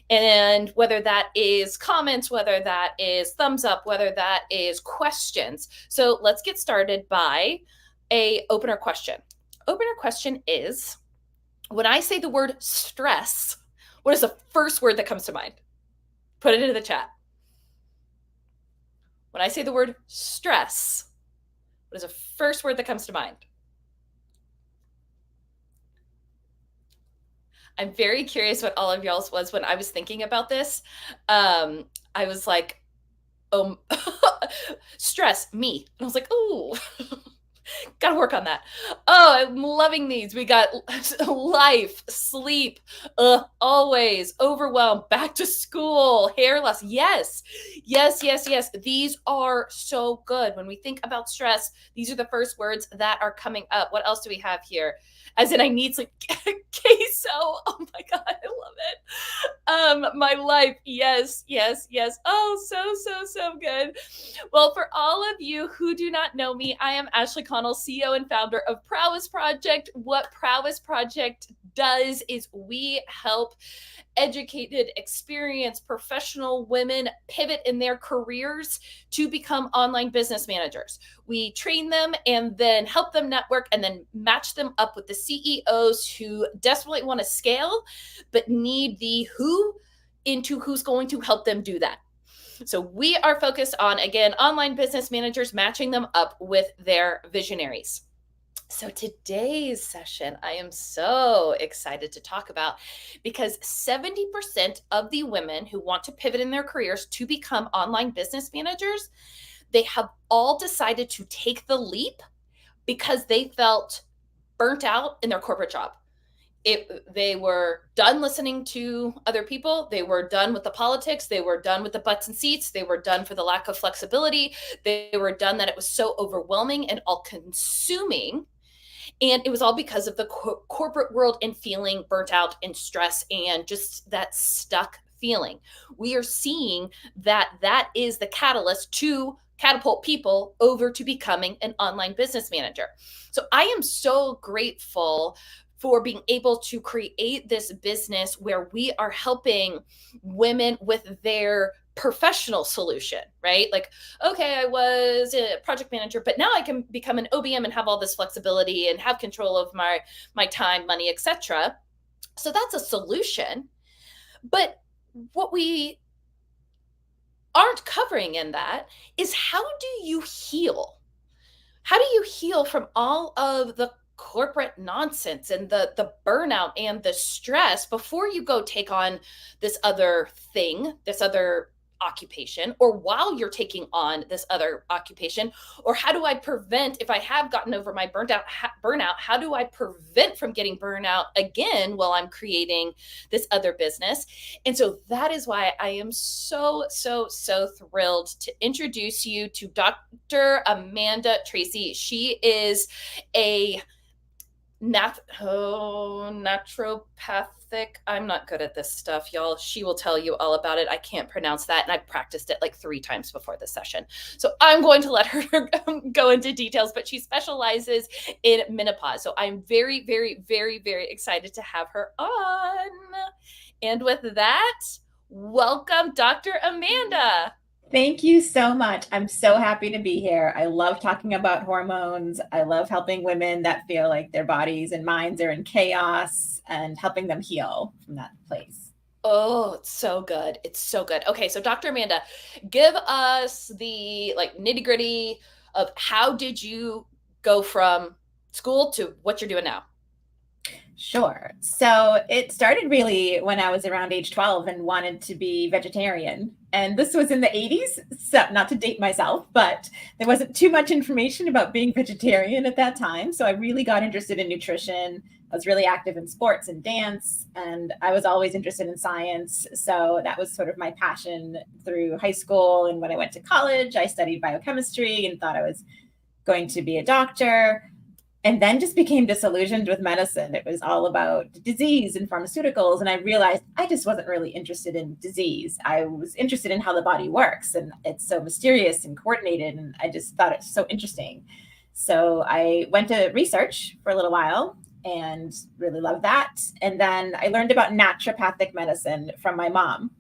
And whether that is comments, whether that is thumbs up, whether that is questions. So let's get started by a opener question. Opener question is, when I say the word stress, what is the first word that comes to mind? Put it into the chat. When I say the word stress, what is the first word that comes to mind? I'm very curious what all of y'all's was when I was thinking about this. I was like, stress, me. And I was like, oh, gotta work on that. Oh, I'm loving these. We got life, sleep, always, overwhelmed, back to school, hair loss. Yes. These are so good. When we think about stress, these are the first words that are coming up. What else do we have here? As in, I need sleep. Queso. Oh my God, I love it. My life. Yes. Oh, so good. Well, for all of you who do not know me, I am Ashley Connell, CEO and founder of Prowess Project. What Prowess Project does is we help educated, experienced, professional women pivot in their careers to become online business managers. We train them and then help them network and then match them up with the CEOs who desperately want to scale, but need the who into who's going to help them do that. So we are focused on, again, online business managers, matching them up with their visionaries. So today's session, I am so excited to talk about because 70% of the women who want to pivot in their careers to become online business managers, they have all decided to take the leap because they felt burnt out in their corporate job. They were done listening to other people. They were done with the politics. They were done with the butts and seats. They were done for the lack of flexibility. They were done that it was so overwhelming and all consuming. And it was all because of the corporate world and feeling burnt out and stress and just that stuck feeling. We are seeing that that is the catalyst to catapult people over to becoming an online business manager. So I am so grateful for being able to create this business where we are helping women with their professional solution, right? Like, okay, I was a project manager, but now I can become an OBM and have all this flexibility and have control of my time, money, etc. So that's a solution. But what we aren't covering in that is, how do you heal? How do you heal from all of the corporate nonsense and the burnout and the stress before you go take on this other thing, this other occupation, or while you're taking on this other occupation? Or how do I prevent, if I have gotten over my burnout, how do I prevent from getting burnout again while I'm creating this other business? And so that is why I am so thrilled to introduce you to Dr. Amanda Tracy. She is a naturopathic. I'm not good at this stuff, y'all. She will tell you all about it. I can't pronounce that. And I've practiced it like 3 times before this session. So I'm going to let her go into details, but she specializes in menopause. So I'm very excited to have her on. And with that, welcome, Dr. Amanda. Thank you so much. I'm so happy to be here. I love talking about hormones. I love helping women that feel like their bodies and minds are in chaos and helping them heal from that place. Oh, it's so good. It's so good. Okay, so Dr. Amanda, give us the nitty-gritty of how did you go from school to what you're doing now? Sure. So it started really when I was around age 12 and wanted to be vegetarian. And this was in the 80s. So not to date myself, but there wasn't too much information about being vegetarian at that time. So I really got interested in nutrition. I was really active in sports and dance, and I was always interested in science. So that was sort of my passion through high school. And when I went to college, I studied biochemistry and thought I was going to be a doctor. And then just became disillusioned with medicine. It was all about disease and pharmaceuticals. And I realized I just wasn't really interested in disease. I was interested in how the body works. And it's so mysterious and coordinated. And I just thought it was so interesting. So I went to research for a little while. and really loved that. And then I learned about naturopathic medicine from my mom.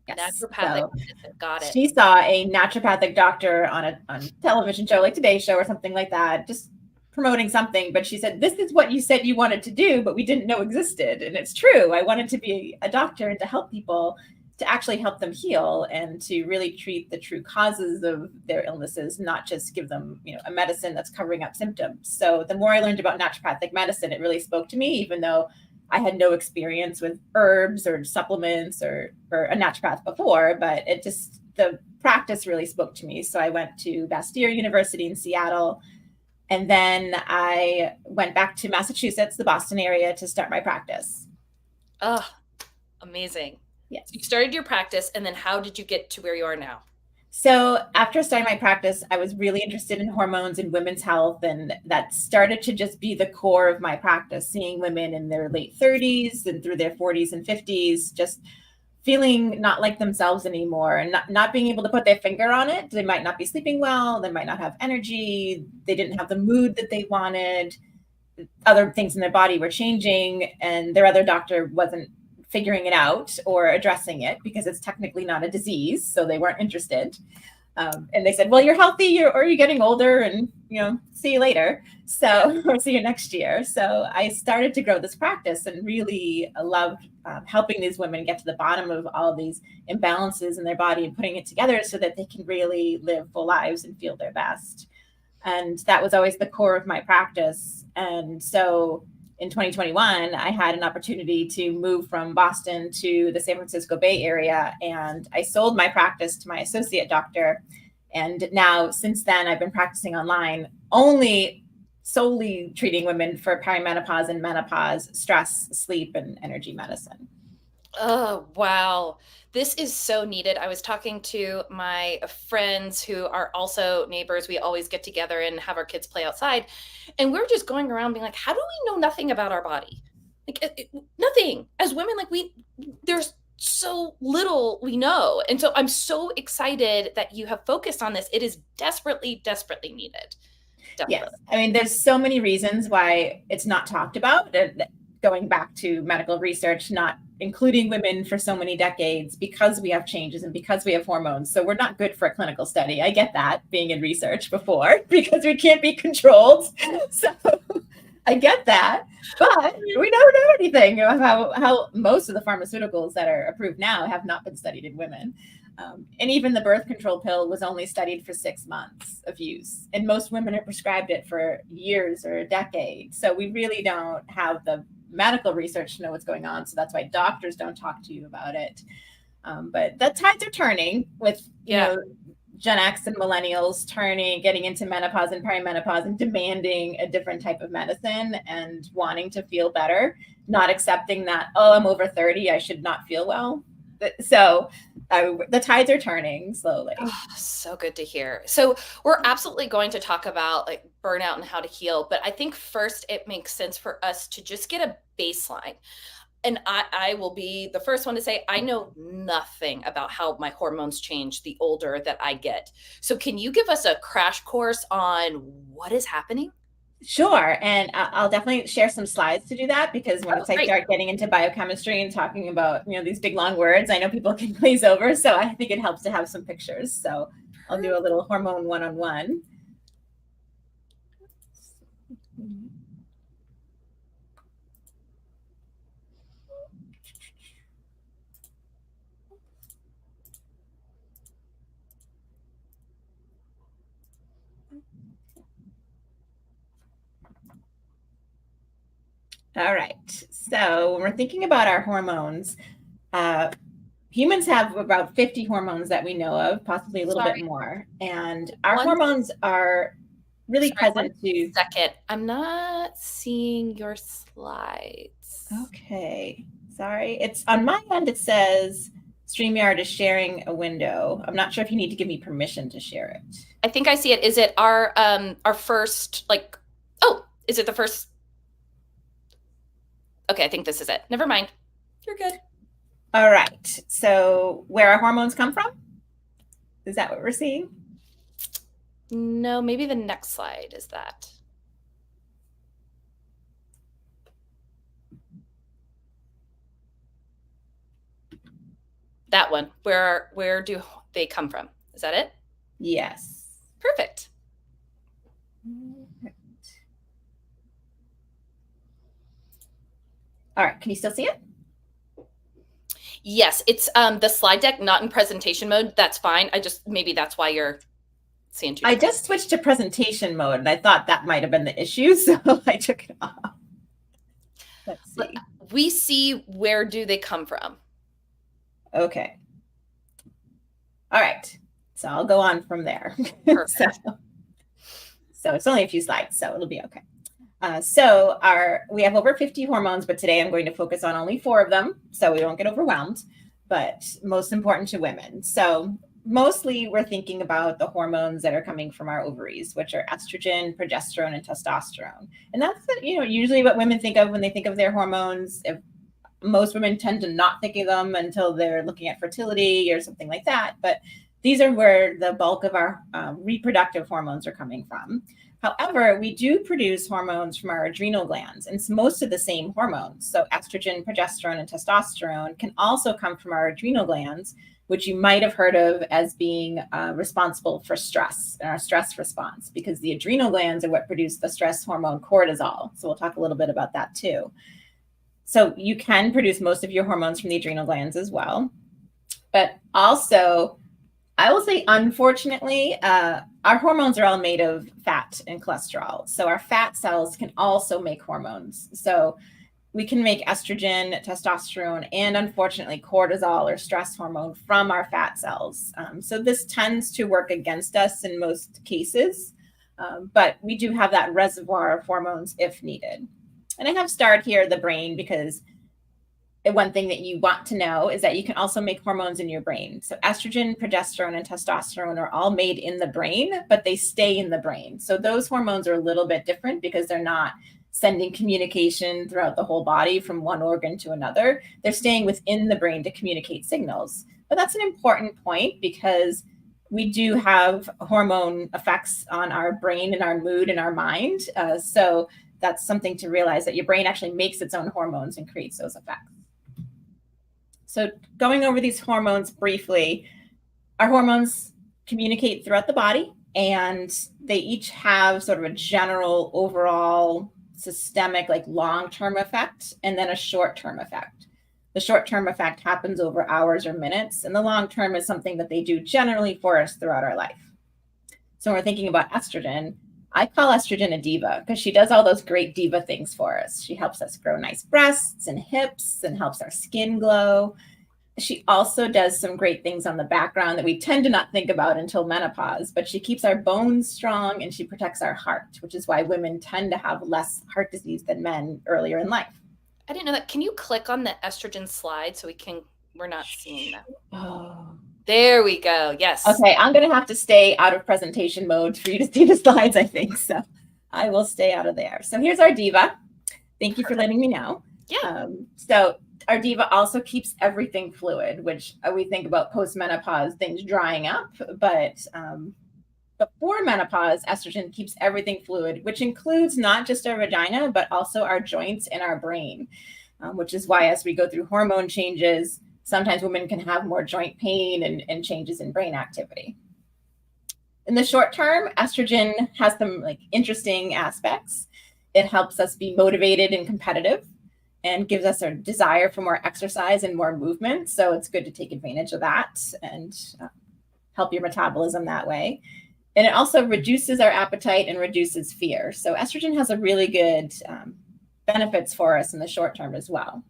Yes. Naturopathic So medicine. Got it. she saw a naturopathic doctor on a television show like Today Show or something like that, just promoting something. But she said, this is what you said you wanted to do, but we didn't know existed. And it's true. I wanted to be a doctor and to help people, to actually help them heal and to really treat the true causes of their illnesses, not just give them, a medicine that's covering up symptoms. So the more I learned about naturopathic medicine, it really spoke to me, even though I had no experience with herbs or supplements or a naturopath before, but the practice really spoke to me. So I went to Bastyr University in Seattle, and then I went back to Massachusetts, the Boston area, to start my practice. Oh, amazing. Yes. You started your practice, and then how did you get to where you are now? So after starting my practice, I was really interested in hormones and women's health, and that started to just be the core of my practice, seeing women in their late 30s and through their 40s and 50s, just feeling not like themselves anymore and not being able to put their finger on it. They might not be sleeping well, they might not have energy, they didn't have the mood that they wanted, other things in their body were changing, and their other doctor wasn't figuring it out or addressing it because it's technically not a disease. So they weren't interested. And they said, well, you're healthy or you're getting older and, see you later. So, or see you next year. So I started to grow this practice and really loved helping these women get to the bottom of all these imbalances in their body and putting it together so that they can really live full lives and feel their best. And that was always the core of my practice. And so in 2021, I had an opportunity to move from Boston to the San Francisco Bay Area, and I sold my practice to my associate doctor. And now, since then, I've been practicing online, only solely treating women for perimenopause and menopause, stress, sleep, and energy medicine. Oh, wow. This is so needed. I was talking to my friends who are also neighbors. We always get together and have our kids play outside. And we're just going around being like, how do we know nothing about our body? Like nothing. As women, there's so little we know. And so I'm so excited that you have focused on this. It is desperately, desperately needed. Yes. I mean, there's so many reasons why it's not talked about. Going back to medical research, not including women for so many decades because we have changes and because we have hormones. So we're not good for a clinical study. I get that, being in research before, because we can't be controlled. So I get that, but we don't know anything about how most of the pharmaceuticals that are approved now have not been studied in women. And even the birth control pill was only studied for 6 months of use. And most women are prescribed it for years or a decade. So we really don't have the medical research to know what's going on. So that's why doctors don't talk to you about it. But the tides are turning with, Gen X and millennials getting into menopause and perimenopause and demanding a different type of medicine and wanting to feel better, not accepting that, oh, I'm over 30, I should not feel well. So the tides are turning slowly. Oh, so good to hear. So we're absolutely going to talk about burnout and how to heal. But I think first it makes sense for us to just get a baseline. And I will be the first one to say, I know nothing about how my hormones change the older that I get. So can you give us a crash course on what is happening? Sure. And I'll definitely share some slides to do that, because once I start getting into biochemistry and talking about, these big, long words, I know people can glaze over. So I think it helps to have some pictures. So I'll do a little hormone one-on-one. All right. So when we're thinking about our hormones, humans have about 50 hormones that we know of, possibly a little bit more. And our hormones are really present to... Second, I'm not seeing your slides. Okay. Sorry. It's on my end. It says StreamYard is sharing a window. I'm not sure if you need to give me permission to share it. I think I see it. Is it our first, oh, is it the first? Okay, I think this is it. Never mind. You're good. All right. So where our hormones come from? Is that what we're seeing? No, maybe the next slide is that. That one. Where do they come from? Is that it? Yes. Perfect. All right. Can you still see it? Yes, it's the slide deck, not in presentation mode. That's fine. Maybe that's why you're seeing two. I just switched to presentation mode, and I thought that might have been the issue, so I took it off. Let's see. We see where do they come from. Okay. All right. So I'll go on from there. Perfect. So it's only a few slides, so it'll be okay. We have over 50 hormones, but today I'm going to focus on only 4 of them, so we won't get overwhelmed, but most important to women. So mostly we're thinking about the hormones that are coming from our ovaries, which are estrogen, progesterone, and testosterone. And that's, usually what women think of when they think of their hormones. Most women tend to not think of them until they're looking at fertility or something like that. But these are where the bulk of our reproductive hormones are coming from. However, we do produce hormones from our adrenal glands, and it's most of the same hormones. So estrogen, progesterone, and testosterone can also come from our adrenal glands, which you might have heard of as being responsible for stress and our stress response, because the adrenal glands are what produce the stress hormone cortisol. So we'll talk a little bit about that too. So you can produce most of your hormones from the adrenal glands as well. But also, I will say, unfortunately, our hormones are all made of fat and cholesterol. So our fat cells can also make hormones. So we can make estrogen, testosterone, and unfortunately cortisol or stress hormone from our fat cells. So this tends to work against us in most cases, but we do have that reservoir of hormones if needed. And I have starred here the brain because one thing that you want to know is that you can also make hormones in your brain. So estrogen, progesterone, and testosterone are all made in the brain, but they stay in the brain. So those hormones are a little bit different because they're not sending communication throughout the whole body from one organ to another. They're staying within the brain to communicate signals. But that's an important point because we do have hormone effects on our brain and our mood and our mind. So that's something to realize, that your brain actually makes its own hormones and creates those effects. So going over these hormones briefly, our hormones communicate throughout the body, and they each have sort of a general overall systemic, like long-term effect, and then a short-term effect. The short-term effect happens over hours or minutes, and the long-term is something that they do generally for us throughout our life. So when we're thinking about estrogen, I call estrogen a diva because she does all those great diva things for us. She helps us grow nice breasts and hips and helps our skin glow. She also does some great things on the background that we tend to not think about until menopause, but she keeps our bones strong and she protects our heart, which is why women tend to have less heart disease than men earlier in life. I didn't know that. Can you click on the estrogen slide so we're not seeing that? Oh. There we go. Yes. Okay, I'm going to have to stay out of presentation mode for you to see the slides, I think. So I will stay out of there. So here's our diva. Thank you for letting me know. Yeah. So our diva also keeps everything fluid, which we think about post-menopause, things drying up. But before menopause, estrogen keeps everything fluid, which includes not just our vagina, but also our joints and our brain, which is why as we go through hormone changes, sometimes women can have more joint pain and changes in brain activity. In the short term, estrogen has some interesting aspects. It helps us be motivated and competitive and gives us a desire for more exercise and more movement. So it's good to take advantage of that and help your metabolism that way. And it also reduces our appetite and reduces fear. So estrogen has a really good benefits for us in the short term as well.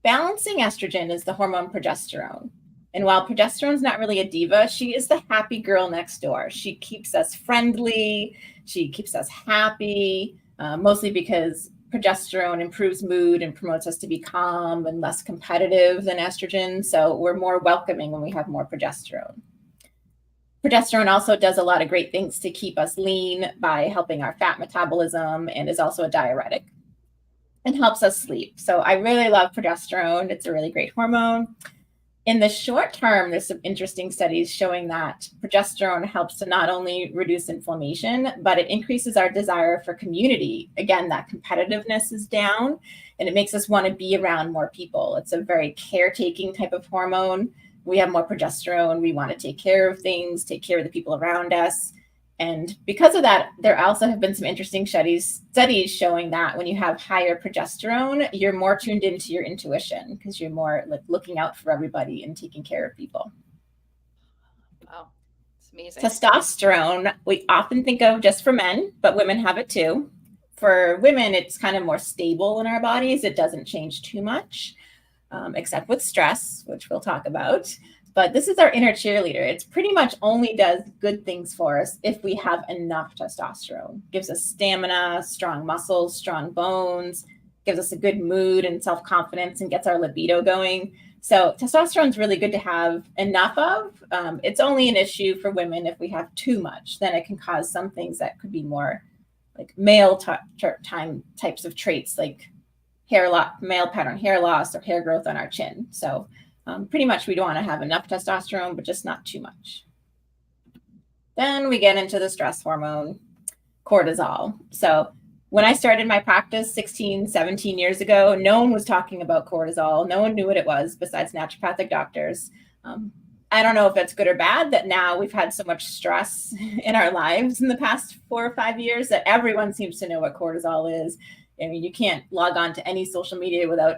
Balancing estrogen is the hormone progesterone. And while progesterone's not really a diva, she is the happy girl next door. She keeps us friendly. She keeps us happy, mostly because progesterone improves mood and promotes us to be calm and less competitive than estrogen. So we're more welcoming when we have more progesterone. Progesterone also does a lot of great things to keep us lean by helping our fat metabolism, and is also a diuretic and helps us sleep. So I really love progesterone. It's a really great hormone. In the short term, there's some interesting studies showing that progesterone helps to not only reduce inflammation, but it increases our desire for community. Again, that competitiveness is down, and it makes us want to be around more people. It's a very caretaking type of hormone. We have more progesterone. We want to take care of things, take care of the people around us. And because of that, there also have been some interesting studies showing that when you have higher progesterone, you're more tuned into your intuition because you're more like looking out for everybody and taking care of people. Wow, it's amazing. Testosterone, we often think of just for men, but women have it too. For women, it's kind of more stable in our bodies. It doesn't change too much, except with stress, which we'll talk about. But this is our inner cheerleader. It's pretty much only does good things for us if we have enough testosterone. Gives us stamina, strong muscles, strong bones, gives us a good mood and self-confidence, and gets our libido going. So testosterone is really good to have enough of. It's only an issue for women if we have too much. Then it can cause some things that could be more like male types of traits, like male pattern hair loss or hair growth on our chin. So pretty much we don't want to have enough testosterone, but just not too much. Then we get into the stress hormone, cortisol. So when I started my practice 16, 17 years ago, no one was talking about cortisol. No one knew what it was besides naturopathic doctors. I don't know if that's good or bad that now we've had so much stress in our lives in the past 4 or 5 years that everyone seems to know what cortisol is. I mean, you can't log on to any social media without,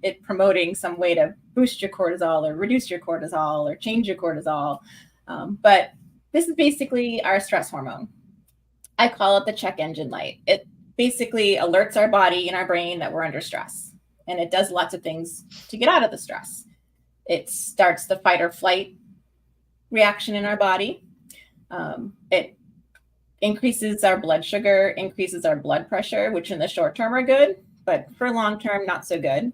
it promoting some way to boost your cortisol or reduce your cortisol or change your cortisol. But this is basically our stress hormone. I call it the check engine light. It basically alerts our body and our brain that we're under stress. And it does lots of things to get out of the stress. It starts the fight or flight reaction in our body. It increases our blood sugar, increases our blood pressure, which in the short term are good, but for long term, not so good.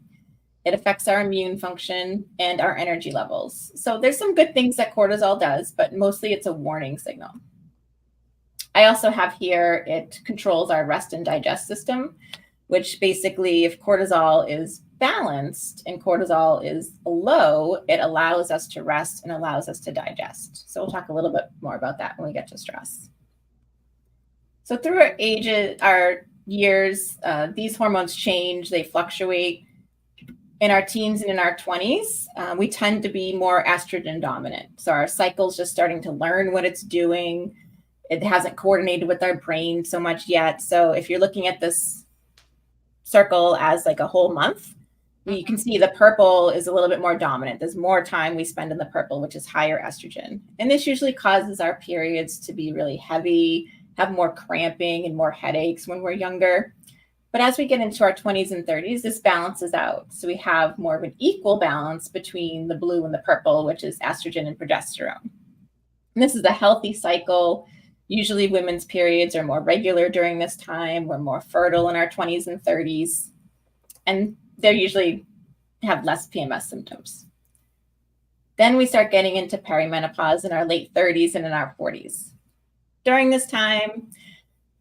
It affects our immune function and our energy levels. So there's some good things that cortisol does, but mostly it's a warning signal. I also have here, it controls our rest and digest system, which basically if cortisol is balanced and cortisol is low, it allows us to rest and allows us to digest. So we'll talk a little bit more about that when we get to stress. So through our years, these hormones change, they fluctuate. In our teens and in our 20s, we tend to be more estrogen dominant. So our cycle's just starting to learn what it's doing. It hasn't coordinated with our brain so much yet. So if you're looking at this circle as like a whole month, you can see the purple is a little bit more dominant. There's more time we spend in the purple, which is higher estrogen. And this usually causes our periods to be really heavy, have more cramping and more headaches when we're younger. But as we get into our 20s and 30s, this balances out. So we have more of an equal balance between the blue and the purple, which is estrogen and progesterone. And this is a healthy cycle. Usually women's periods are more regular during this time. We're more fertile in our 20s and 30s. And they usually have less PMS symptoms. Then we start getting into perimenopause in our late 30s and in our 40s. During this time,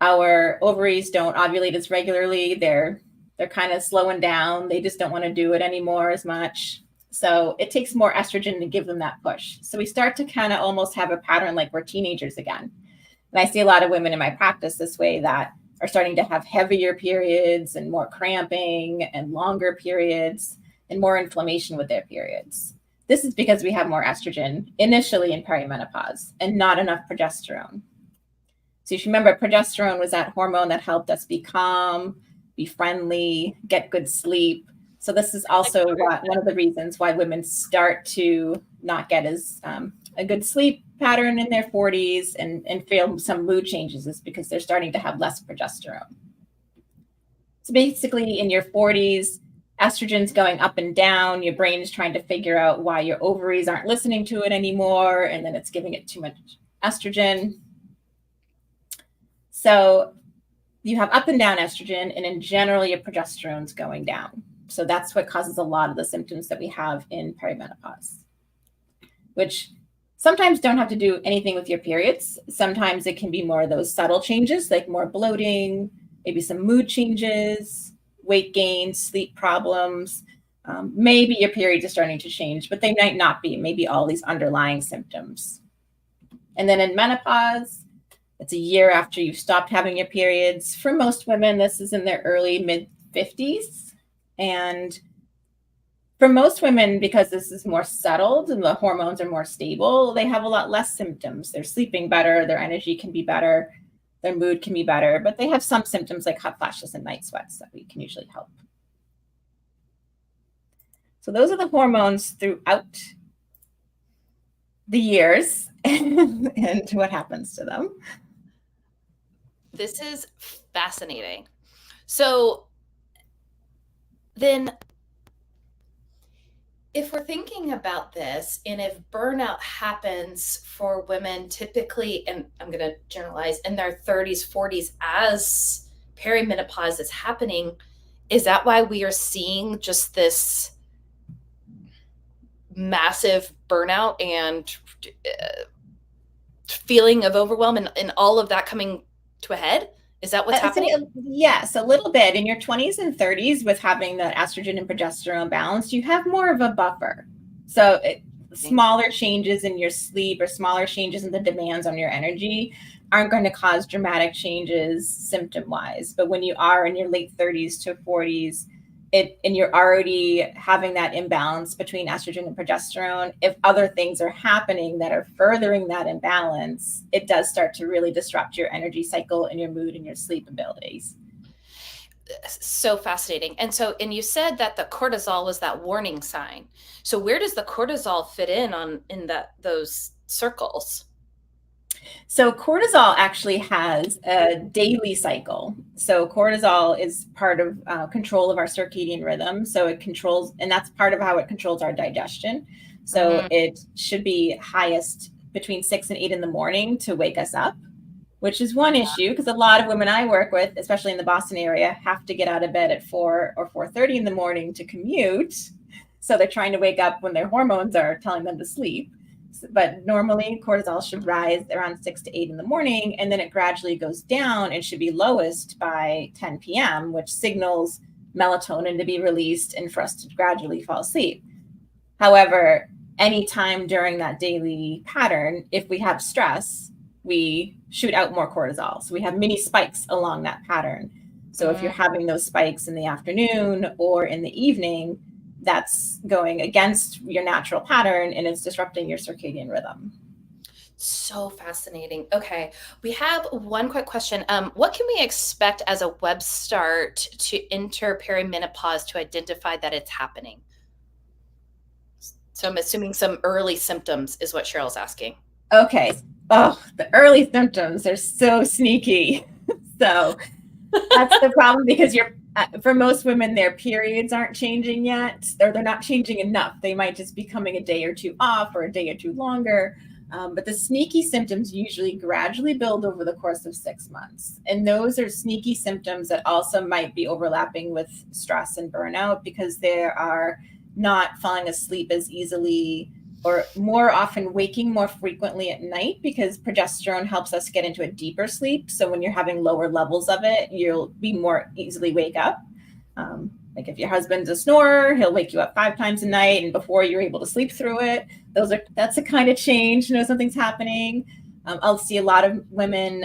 our ovaries don't ovulate as regularly. They're kind of slowing down. They just don't want to do it anymore as much. So it takes more estrogen to give them that push. So we start to kind of almost have a pattern like we're teenagers again. And I see a lot of women in my practice this way that are starting to have heavier periods and more cramping and longer periods and more inflammation with their periods. This is because we have more estrogen initially in perimenopause and not enough progesterone. So if you remember, progesterone was that hormone that helped us be calm, be friendly, get good sleep. So this is also one of the reasons why women start to not get as a good sleep pattern in their 40s and feel some mood changes is because they're starting to have less progesterone. So basically in your 40s, estrogen's going up and down. Your brain is trying to figure out why your ovaries aren't listening to it anymore. And then it's giving it too much estrogen. So you have up and down estrogen, and in general, your progesterone's going down. So that's what causes a lot of the symptoms that we have in perimenopause, which sometimes don't have to do anything with your periods. Sometimes it can be more of those subtle changes, like more bloating, maybe some mood changes, weight gain, sleep problems. Maybe your periods are starting to change, but they might not be. Maybe all these underlying symptoms. And then in menopause, it's a year after you've stopped having your periods. For most women, this is in their early mid-50s. And for most women, because this is more settled and the hormones are more stable, they have a lot less symptoms. They're sleeping better, their energy can be better, their mood can be better, but they have some symptoms like hot flashes and night sweats that we can usually help. So those are the hormones throughout the years and what happens to them. This is fascinating. So then if we're thinking about this, and if burnout happens for women typically, and I'm going to generalize, in their 30s, 40s, as perimenopause is happening, is that why we are seeing just this massive burnout and feeling of overwhelm and all of that coming to a head? Is that what's happening? Yes, a little bit. In your 20s and 30s, with having the estrogen and progesterone balance, you have more of a buffer. So smaller changes in your sleep or smaller changes in the demands on your energy aren't going to cause dramatic changes symptom-wise. But when you are in your late 30s to 40s, and you're already having that imbalance between estrogen and progesterone, if other things are happening that are furthering that imbalance, it does start to really disrupt your energy cycle and your mood and your sleep abilities. So fascinating. And you said that the cortisol was that warning sign. So where does the cortisol fit in those circles? So cortisol actually has a daily cycle. So cortisol is part of control of our circadian rhythm. So it controls, and that's part of how it controls our digestion. So it should be highest between 6 and 8 in the morning to wake us up, which is one issue because a lot of women I work with, especially in the Boston area, have to get out of bed at 4 or 4:30 in the morning to commute. So they're trying to wake up when their hormones are telling them to sleep. But normally cortisol should rise around 6 to 8 in the morning, and then it gradually goes down and should be lowest by 10 p.m., which signals melatonin to be released and for us to gradually fall asleep. However, anytime during that daily pattern, if we have stress, we shoot out more cortisol. So we have mini spikes along that pattern. So if you're having those spikes in the afternoon or in the evening, that's going against your natural pattern and it's disrupting your circadian rhythm. So fascinating. Okay. We have one quick question. What can we expect as a web start to enter perimenopause to identify that it's happening? So I'm assuming some early symptoms is what Cheryl's asking. Okay. Oh, the early symptoms are so sneaky. So that's the problem because for most women, their periods aren't changing yet, or they're not changing enough. They might just be coming a day or two off or a day or two longer. But the sneaky symptoms usually gradually build over the course of 6 months. And those are sneaky symptoms that also might be overlapping with stress and burnout because they are not falling asleep as easily or more often waking more frequently at night because progesterone helps us get into a deeper sleep. So when you're having lower levels of it, you'll be more easily wake up. Like if your husband's a snorer, he'll wake you up 5 times a night, and before you're able to sleep through it, that's a kind of change to know something's happening. I'll see a lot of women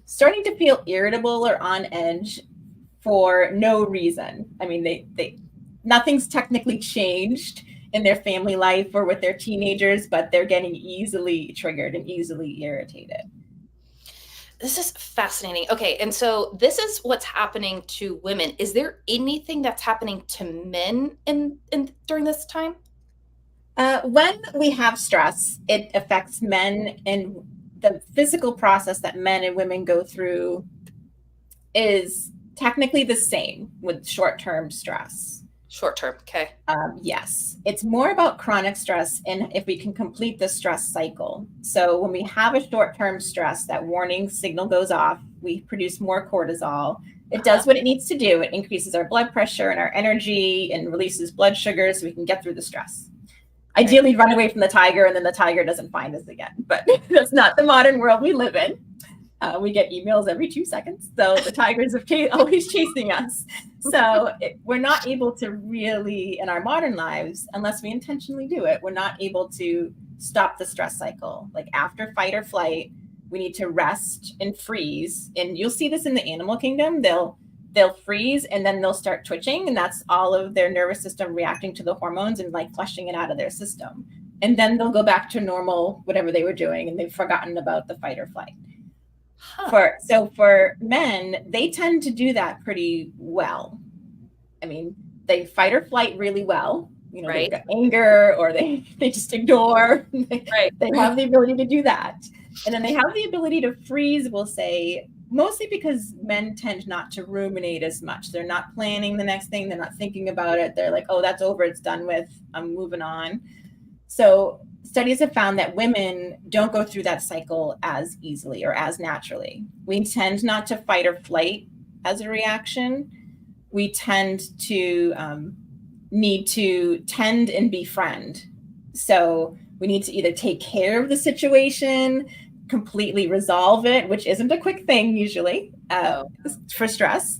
starting to feel irritable or on edge for no reason. I mean, nothing's technically changed in their family life or with their teenagers, but they're getting easily triggered and easily irritated. This is fascinating. Okay. And so this is what's happening to women. Is there anything that's happening to men during this time? When we have stress, it affects men, and the physical process that men and women go through is technically the same with short-term stress. Short term. Okay. Yes. It's more about chronic stress and if we can complete the stress cycle. So when we have a short-term stress, that warning signal goes off, we produce more cortisol. It does what it needs to do. It increases our blood pressure and our energy and releases blood sugar so we can get through the stress. Ideally, run away from the tiger and then the tiger doesn't find us again. But that's not the modern world we live in. We get emails every 2 seconds. So the tigers are always chasing us. So we're not able to really, in our modern lives, unless we intentionally do it, we're not able to stop the stress cycle. Like after fight or flight, we need to rest and freeze. And you'll see this in the animal kingdom. They'll they'll freeze and then they'll start twitching, and that's all of their nervous system reacting to the hormones and like flushing it out of their system. And then they'll go back to normal, whatever they were doing, and they've forgotten about the fight or flight. So for men, they tend to do that pretty well. I mean, they fight or flight really well. You know, right. They've got anger, or they just ignore. They have the ability to do that. And then they have the ability to freeze, we'll say, mostly because men tend not to ruminate as much. They're not planning the next thing. They're not thinking about it. They're like, oh, that's over. It's done with. I'm moving on. So studies have found that women don't go through that cycle as easily or as naturally. We tend not to fight or flight as a reaction. We tend to need to tend and befriend. So we need to either take care of the situation, completely resolve it, which isn't a quick thing usually for stress,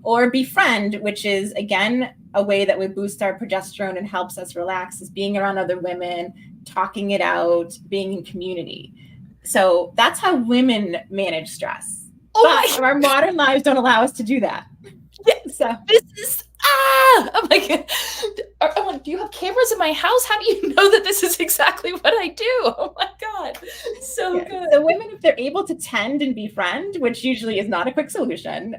or befriend, which is, again, a way that would boost our progesterone and helps us relax, is being around other women, talking it out, being in community. So that's how women manage stress. But our modern lives don't allow us to do that. So this is oh my God. Do you have cameras in my house? How do you know that this is exactly what I do? Oh my God. So good. So women, if they're able to tend and befriend, which usually is not a quick solution,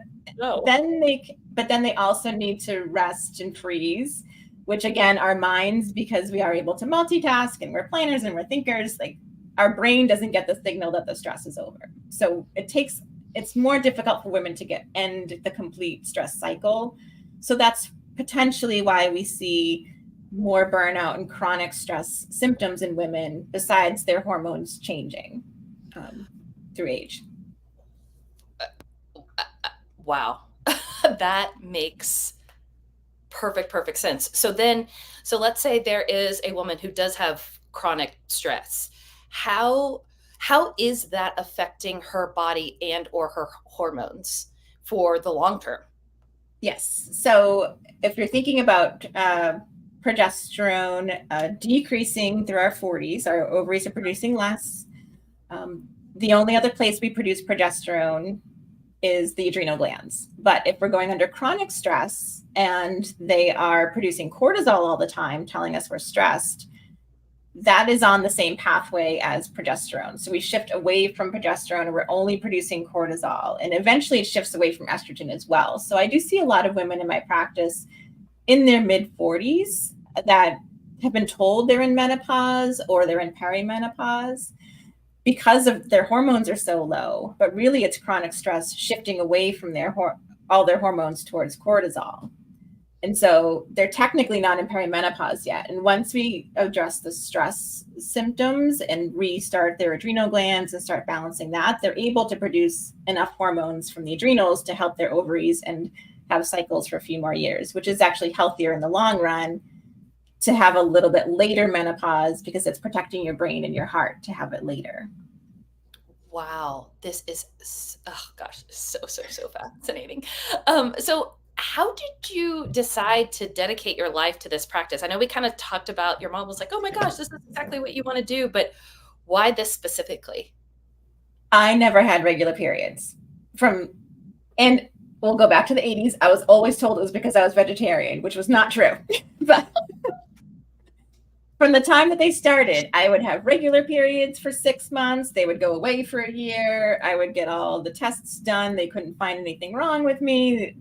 then they also need to rest and freeze, which again, our minds, because we are able to multitask and we're planners and we're thinkers, like our brain doesn't get the signal that the stress is over. So it's more difficult for women to end the complete stress cycle. So that's potentially why we see more burnout and chronic stress symptoms in women, besides their hormones changing through age. Wow. That makes perfect sense. So let's say there is a woman who does have chronic stress. How is that affecting her body and or her hormones for the long term? Yes. So if you're thinking about progesterone decreasing through our 40s, our ovaries are producing less. The only other place we produce progesterone is the adrenal glands. But if we're going under chronic stress and they are producing cortisol all the time, telling us we're stressed, that is on the same pathway as progesterone. So we shift away from progesterone and we're only producing cortisol. And eventually it shifts away from estrogen as well. So I do see a lot of women in my practice in their mid 40s that have been told they're in menopause or they're in perimenopause because of their hormones are so low, but really it's chronic stress shifting away from all their hormones towards cortisol. And so they're technically not in perimenopause yet. And once we address the stress symptoms and restart their adrenal glands and start balancing that, they're able to produce enough hormones from the adrenals to help their ovaries and have cycles for a few more years, which is actually healthier in the long run to have a little bit later menopause, because it's protecting your brain and your heart to have it later. Wow. This is, oh gosh, so fascinating. So how did you decide to dedicate your life to this practice? I know we kind of talked about, your mom was like, oh my gosh, this is exactly what you want to do, but why this specifically? I never had regular periods and we'll go back to the 80s. I was always told it was because I was vegetarian, which was not true. But from the time that they started, I would have regular periods for 6 months. They would go away for a year. I would get all the tests done. They couldn't find anything wrong with me.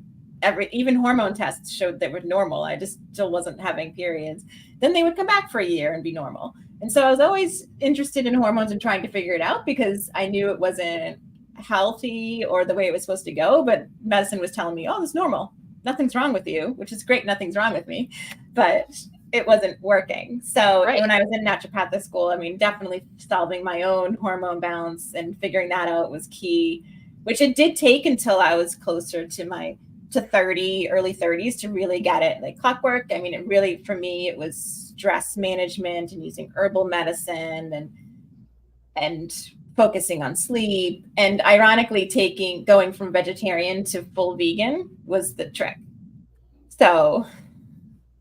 Even hormone tests showed they were normal. I just still wasn't having periods. Then they would come back for a year and be normal. And so I was always interested in hormones and trying to figure it out, because I knew it wasn't healthy or the way it was supposed to go. But medicine was telling me, oh, it's normal. Nothing's wrong with you, which is great. Nothing's wrong with me. But it wasn't working. So when I was in naturopathic school, I mean, definitely solving my own hormone balance and figuring that out was key, which it did take until I was closer to 30, early 30s to really get it like clockwork. I mean, it really, for me, it was stress management and using herbal medicine and focusing on sleep. And ironically, going from vegetarian to full vegan was the trick. So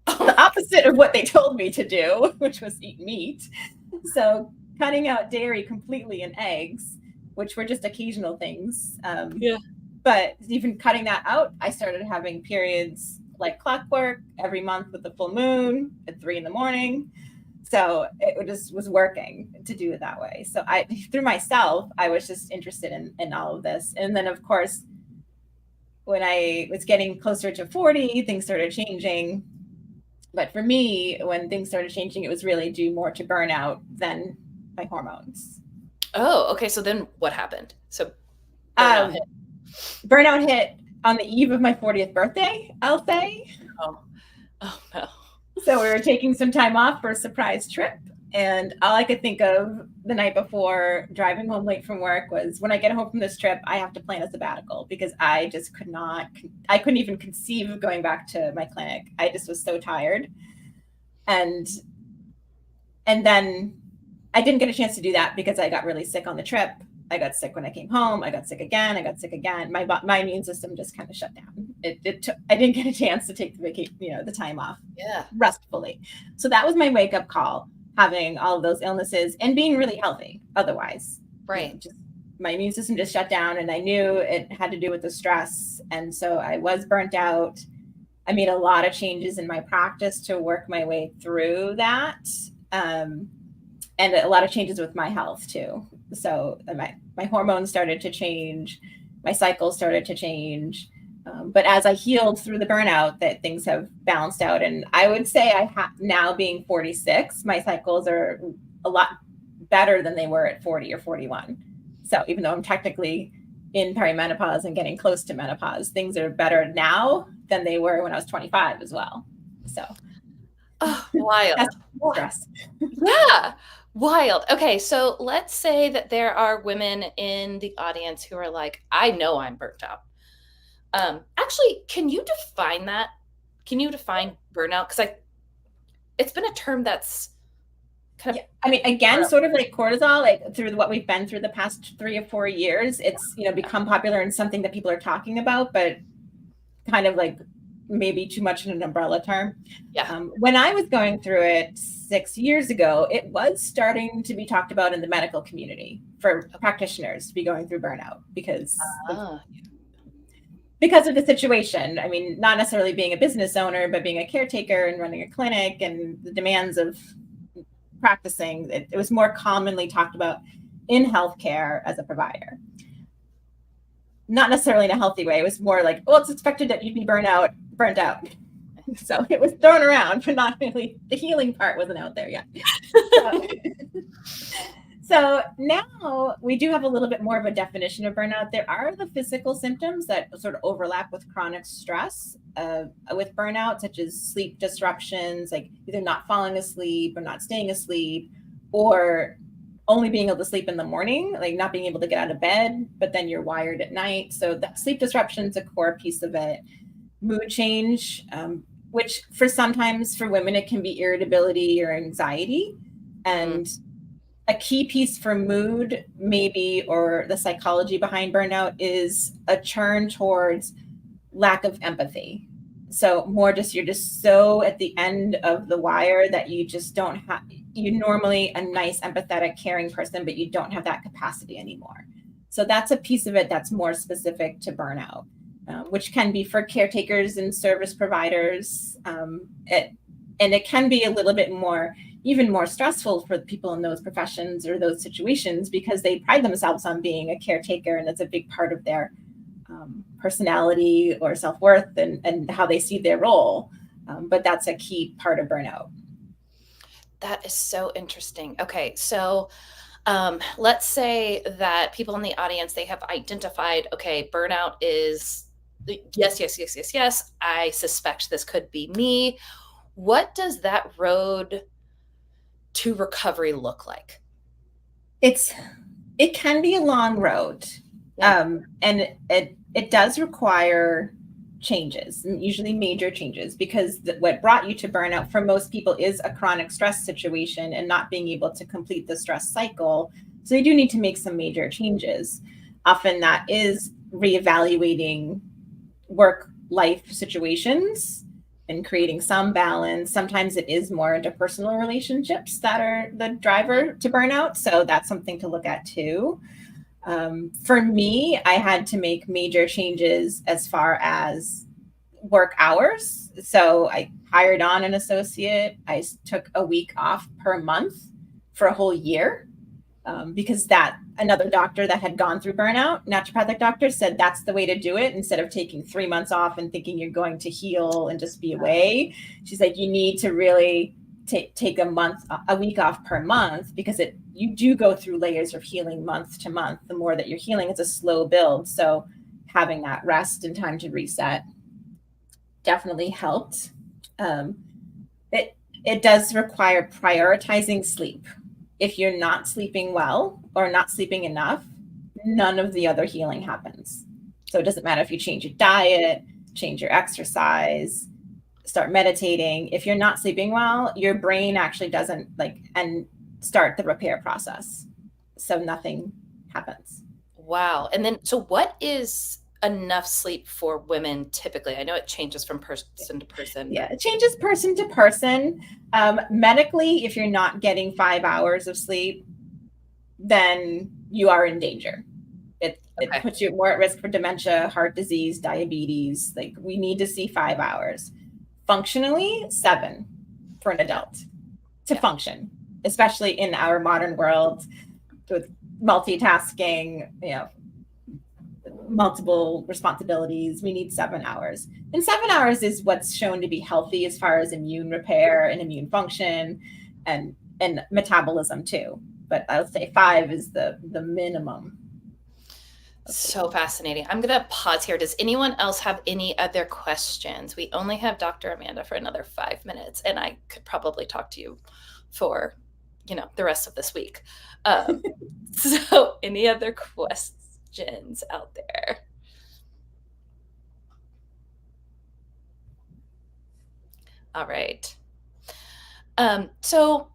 the opposite of what they told me to do, which was eat meat. So cutting out dairy completely and eggs, which were just occasional things. But even cutting that out, I started having periods like clockwork every month with the full moon at 3 a.m. So it just was working to do it that way. So through myself, I was just interested in all of this. And then of course, when I was getting closer to 40, things started changing. But for me, when things started changing, it was really due more to burnout than my hormones. Oh, okay. So then what happened? So burnout hit on the eve of my 40th birthday, I'll say. Oh no. So we were taking some time off for a surprise trip. And all I could think of the night before driving home late from work was, when I get home from this trip, I have to plan a sabbatical, because I just I couldn't even conceive of going back to my clinic. I just was so tired. And then I didn't get a chance to do that because I got really sick on the trip. I got sick when I came home. I got sick again. My immune system just kind of shut down. I didn't get a chance to take the time off restfully. So that was my wake up call, having all of those illnesses and being really healthy otherwise. Right. My immune system just shut down, and I knew it had to do with the stress. And so I was burnt out. I made a lot of changes in my practice to work my way through that. And a lot of changes with my health too. So my hormones started to change, my cycle started to change. But as I healed through the burnout, that things have balanced out. And I would say now being 46, my cycles are a lot better than they were at 40 or 41. So even though I'm technically in perimenopause and getting close to menopause, things are better now than they were when I was 25 as well. So. Oh, wild. Stress. Yeah. Wild. Okay. So let's say that there are women in the audience who are like, I know I'm burnt out. Actually, can you define that? Can you define burnout? Because it's been a term that's kind of, I mean, again, sort of like cortisol, like through what we've been through the past 3 or 4 years, it's, become popular and something that people are talking about, but kind of like maybe too much in an umbrella term. Yeah. When I was going through it 6 years ago, it was starting to be talked about in the medical community for practitioners to be going through burnout because of the situation. I mean, not necessarily being a business owner, but being a caretaker and running a clinic and the demands of practicing. It was more commonly talked about in healthcare as a provider. Not necessarily in a healthy way. It was more like, well, it's expected that you'd be burnt out. So it was thrown around, but not really, the healing part wasn't out there yet. So now we do have a little bit more of a definition of burnout. There are the physical symptoms that sort of overlap with chronic stress with burnout, such as sleep disruptions, like either not falling asleep or not staying asleep, or only being able to sleep in the morning, like not being able to get out of bed, but then you're wired at night. So that sleep disruption is a core piece of it. Mood change, which sometimes for women, it can be irritability or anxiety. And a key piece for mood, maybe, or the psychology behind burnout, is a turn towards lack of empathy. So more just, you're just so at the end of the wire that you just don't have, you're normally a nice, empathetic, caring person, but you don't have that capacity anymore. So that's a piece of it that's more specific to burnout, which can be for caretakers and service providers. And it can be a little bit more, even more stressful for people in those professions or those situations, because they pride themselves on being a caretaker, and it's a big part of their personality or self-worth and how they see their role. But that's a key part of burnout. That is so interesting. Okay, so let's say that people in the audience, they have identified, okay, burnout is yes. I suspect this could be me. What does that road to recovery look like? It can be a long road. Yeah. And it does require changes, usually major changes, because what brought you to burnout for most people is a chronic stress situation and not being able to complete the stress cycle. So you do need to make some major changes. Often that is reevaluating work-life situations and creating some balance. Sometimes it is more interpersonal relationships that are the driver to burnout. So that's something to look at too. For me, I had to make major changes as far as work hours. So I hired on an associate. I took a week off per month for a whole year, because that another doctor that had gone through burnout, naturopathic doctor, said that's the way to do it. Instead of taking 3 months off and thinking you're going to heal and just be away, she's like, you need to really take a week off per month, because you do go through layers of healing month to month. The more that you're healing, it's a slow build. So having that rest and time to reset definitely helped. It does require prioritizing sleep. If you're not sleeping well or not sleeping enough, none of the other healing happens. So it doesn't matter if you change your diet, change your exercise, start meditating. If you're not sleeping well, your brain actually doesn't and start the repair process. So nothing happens. Wow. And then, so what is enough sleep for women typically? I know it changes from person to person. Yeah, it changes person to person. Medically, if you're not getting 5 hours of sleep, then you are in danger. It puts you more at risk for dementia, heart disease, diabetes. Like, we need to see 5 hours. Functionally, 7 for an adult to function, especially in our modern world with multitasking, multiple responsibilities. We need 7 hours. And 7 hours is what's shown to be healthy as far as immune repair and immune function and metabolism too. But I would say 5 is the minimum. So fascinating. I'm going to pause here. Does anyone else have any other questions? We only have Dr. Amanda for another 5 minutes, and I could probably talk to you for, the rest of this week. So any other questions out there? All right. So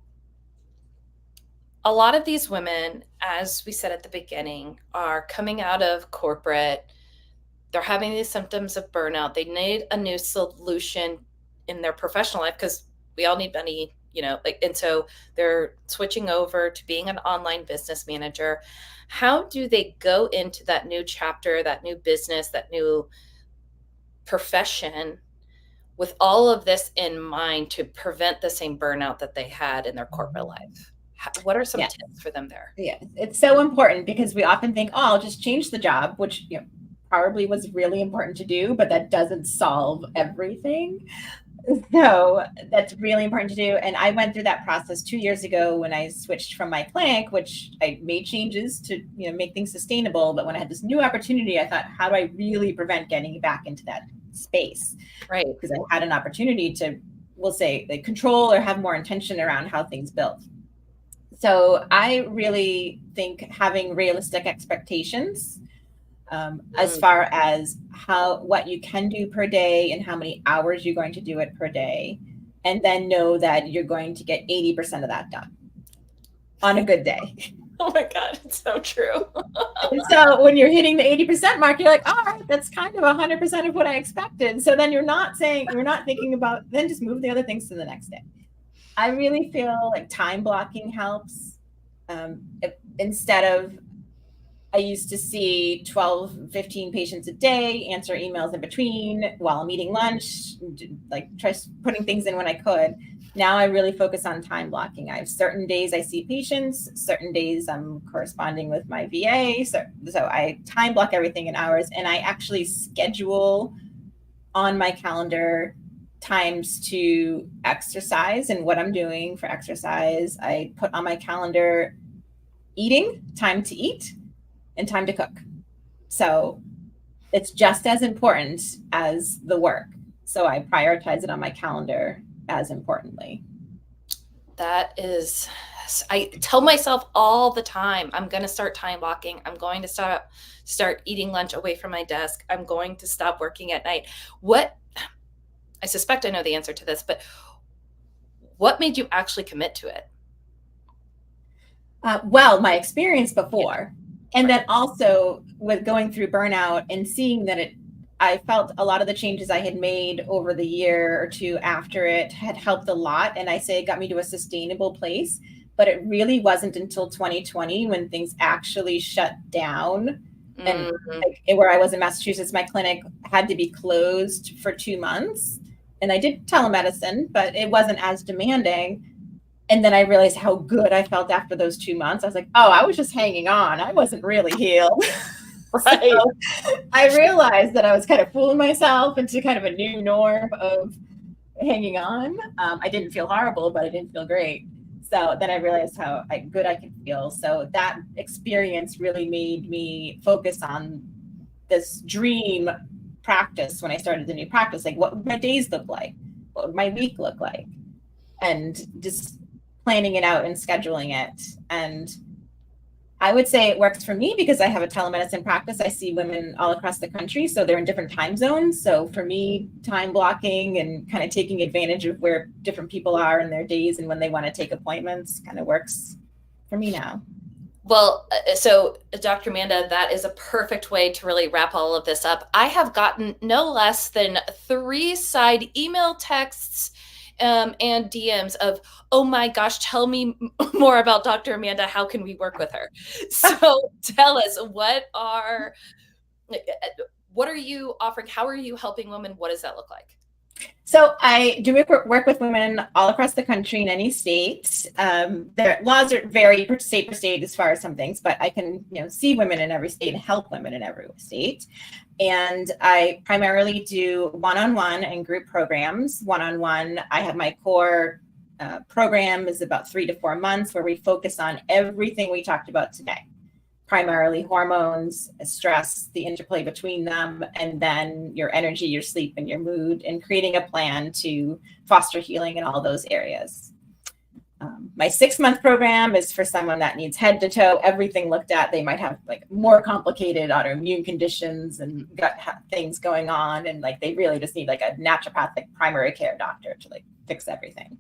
a lot of these women, as we said at the beginning, are coming out of corporate. They're having these symptoms of burnout. They need a new solution in their professional life because we all need money, and so they're switching over to being an online business manager. How do they go into that new chapter, that new business, that new profession with all of this in mind to prevent the same burnout that they had in their corporate life? What are some tips for them there? Yeah, it's so important because we often think, oh, I'll just change the job, which probably was really important to do, but that doesn't solve everything. So that's really important to do. And I went through that process 2 years ago when I switched from my clinic, which I made changes to make things sustainable. But when I had this new opportunity, I thought, how do I really prevent getting back into that space? Right. Because I had an opportunity to, we'll say, control or have more intention around how things built. So I really think having realistic expectations as far as what you can do per day and how many hours you're going to do it per day, and then know that you're going to get 80% of that done on a good day. Oh my God, it's so true. And so when you're hitting the 80% mark, you're like, all right, that's kind of 100% of what I expected. So then you're not thinking about, then just move the other things to the next day. I really feel like time blocking helps. Instead of, I used to see 12, 15 patients a day, answer emails in between while I'm eating lunch, try putting things in when I could. Now I really focus on time blocking. I have certain days I see patients, certain days I'm corresponding with my VA. So I time block everything in hours, and I actually schedule on my calendar times to exercise and what I'm doing for exercise. I put on my calendar eating, time to eat, and time to cook. So it's just as important as the work. So I prioritize it on my calendar as importantly. That is, I tell myself all the time, I'm going to start time blocking. I'm going to start eating lunch away from my desk. I'm going to stop working at night. I suspect I know the answer to this, but what made you actually commit to it? Well, my experience before, and then also with going through burnout and seeing that I felt a lot of the changes I had made over the year or two after it had helped a lot. And I say it got me to a sustainable place. but it really wasn't until 2020 when things actually shut down. And like, where I was in Massachusetts, my clinic had to be closed for 2 months. And I did telemedicine, but it wasn't as demanding. And then I realized how good I felt after those 2 months. I was like, oh, I was just hanging on. I wasn't really healed. Right. So I realized that I was kind of fooling myself into kind of a new norm of hanging on. I didn't feel horrible, but I didn't feel great. So then I realized how good I could feel. So that experience really made me focus on this dream practice when I started the new practice. Like, what would my days look like? What would my week look like? And just planning it out and scheduling it. And I would say it works for me because I have a telemedicine practice. I see women all across the country, so they're in different time zones. So for me, time blocking and kind of taking advantage of where different people are in their days and when they want to take appointments kind of works for me now. Well, so Dr. Amanda, that is a perfect way to really wrap all of this up. I have gotten no less than 3 side email texts and DMs of, oh my gosh, tell me more about Dr. Amanda. How can we work with her? So tell us, what are you offering? How are you helping women? What does that look like? So I do work with women all across the country in any state. Their laws are vary state per state as far as some things, but I can see women in every state and help women in every state. And I primarily do one-on-one and group programs. One-on-one, I have my core program is about 3 to 4 months where we focus on everything we talked about today. Primarily hormones, stress, the interplay between them, and then your energy, your sleep, and your mood, and creating a plan to foster healing in all those areas. My 6-month program is for someone that needs head to toe, everything looked at. They might have like more complicated autoimmune conditions and gut things going on, and like they really just need like a naturopathic primary care doctor to like fix everything.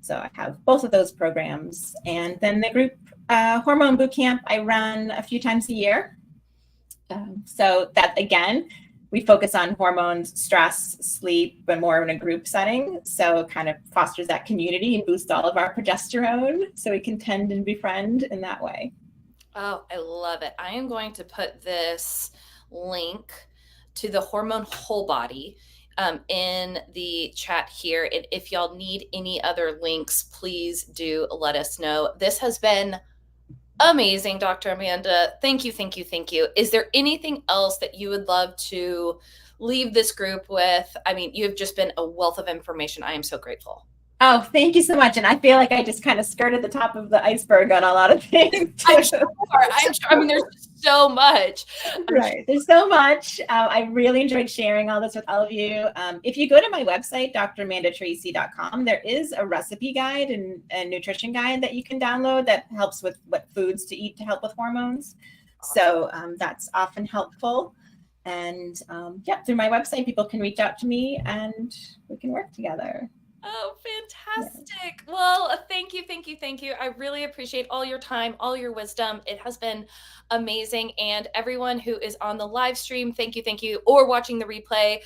So I have both of those programs. And then the group hormone boot camp I run a few times a year. So that, again, we focus on hormones, stress, sleep, but more in a group setting. So it kind of fosters that community and boosts all of our progesterone so we can tend and befriend in that way. Oh, I love it. I am going to put this link to the Hormone Whole Body in the chat here. And if y'all need any other links, please do let us know. This has been amazing, Dr. Amanda. Thank you, thank you, thank you. Is there anything else that you would love to leave this group with? I mean, you have just been a wealth of information. I am so grateful. Oh, thank you so much. And I feel like I just kind of skirted the top of the iceberg on a lot of things. I'm sure. I mean, there's so much. Right. There's so much. I really enjoyed sharing all this with all of you. If you go to my website, dramandatracy.com, there is a recipe guide and a nutrition guide that you can download that helps with what foods to eat to help with hormones. So that's often helpful. And through my website, people can reach out to me and we can work together. Oh, fantastic. Yeah. Well, thank you, thank you, thank you. I really appreciate all your time, all your wisdom. It has been amazing. And everyone who is on the live stream, thank you, or watching the replay.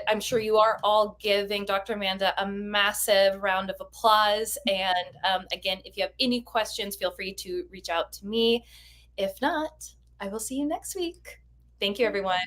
I'm sure you are all giving Dr. Amanda a massive round of applause. And again, if you have any questions, feel free to reach out to me. If not, I will see you next week. Thank you, everyone.